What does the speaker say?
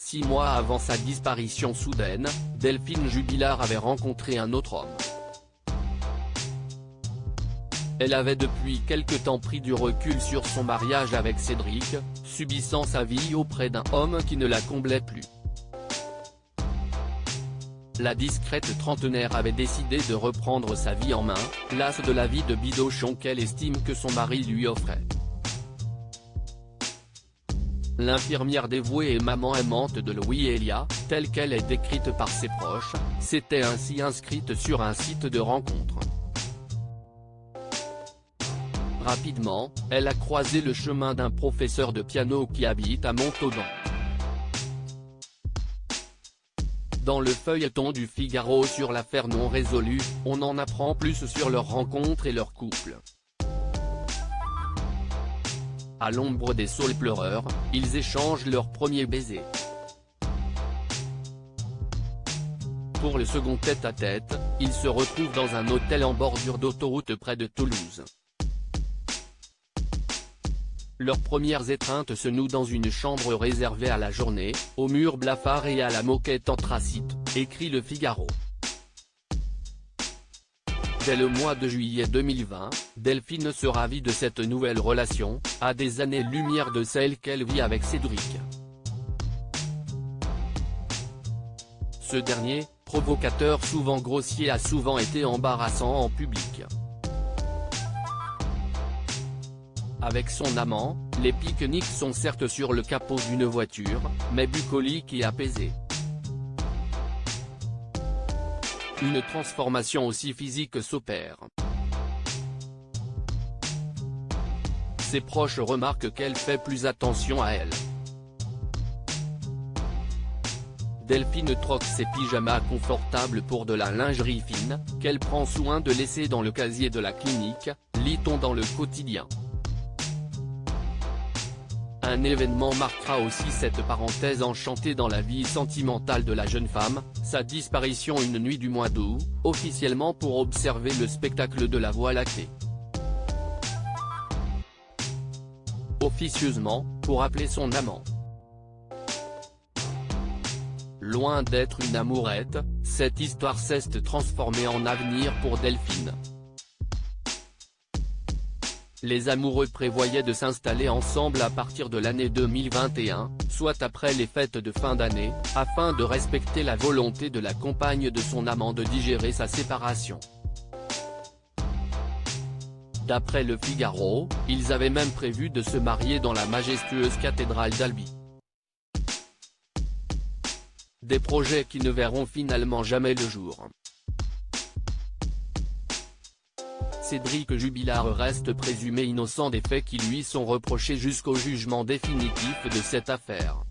6 mois avant sa disparition soudaine, Delphine Jubilard avait rencontré un autre homme. Elle avait depuis quelque temps pris du recul sur son mariage avec Cédric, subissant sa vie auprès d'un homme qui ne la comblait plus. La discrète trentenaire avait décidé de reprendre sa vie en main, lasse de la vie de bidochon qu'elle estime que son mari lui offrait. L'infirmière dévouée et maman aimante de Louis Elia, telle qu'elle est décrite par ses proches, s'était ainsi inscrite sur un site de rencontre. Rapidement, elle a croisé le chemin d'un professeur de piano qui habite à Montauban. Dans le feuilleton du Figaro sur l'affaire non résolue, on en apprend plus sur leur rencontre et leur couple. À l'ombre des saules pleureurs, ils échangent leur premier baiser. Pour le second tête-à-tête, ils se retrouvent dans un hôtel en bordure d'autoroute près de Toulouse. Leurs premières étreintes se nouent dans une chambre réservée à la journée, aux murs blafards et à la moquette anthracite, écrit le Figaro. Dès le mois de juillet 2020, Delphine se ravit de cette nouvelle relation, à des années-lumière de celle qu'elle vit avec Cédric. Ce dernier, provocateur souvent grossier, a souvent été embarrassant en public. Avec son amant, les pique-niques sont certes sur le capot d'une voiture, mais bucoliques et apaisés. Une transformation aussi physique s'opère. Ses proches remarquent qu'elle fait plus attention à elle. Delphine troque ses pyjamas confortables pour de la lingerie fine, qu'elle prend soin de laisser dans le casier de la clinique, lit-on dans le quotidien. Un événement marquera aussi cette parenthèse enchantée dans la vie sentimentale de la jeune femme, sa disparition une nuit du mois d'août, officiellement pour observer le spectacle de la Voie lactée. Officieusement, pour appeler son amant. Loin d'être une amourette, cette histoire s'est transformée en avenir pour Delphine. Les amoureux prévoyaient de s'installer ensemble à partir de l'année 2021, soit après les fêtes de fin d'année, afin de respecter la volonté de la compagne de son amant de digérer sa séparation. D'après le Figaro, ils avaient même prévu de se marier dans la majestueuse cathédrale d'Albi. Des projets qui ne verront finalement jamais le jour. Cédric Jubilard reste présumé innocent des faits qui lui sont reprochés jusqu'au jugement définitif de cette affaire.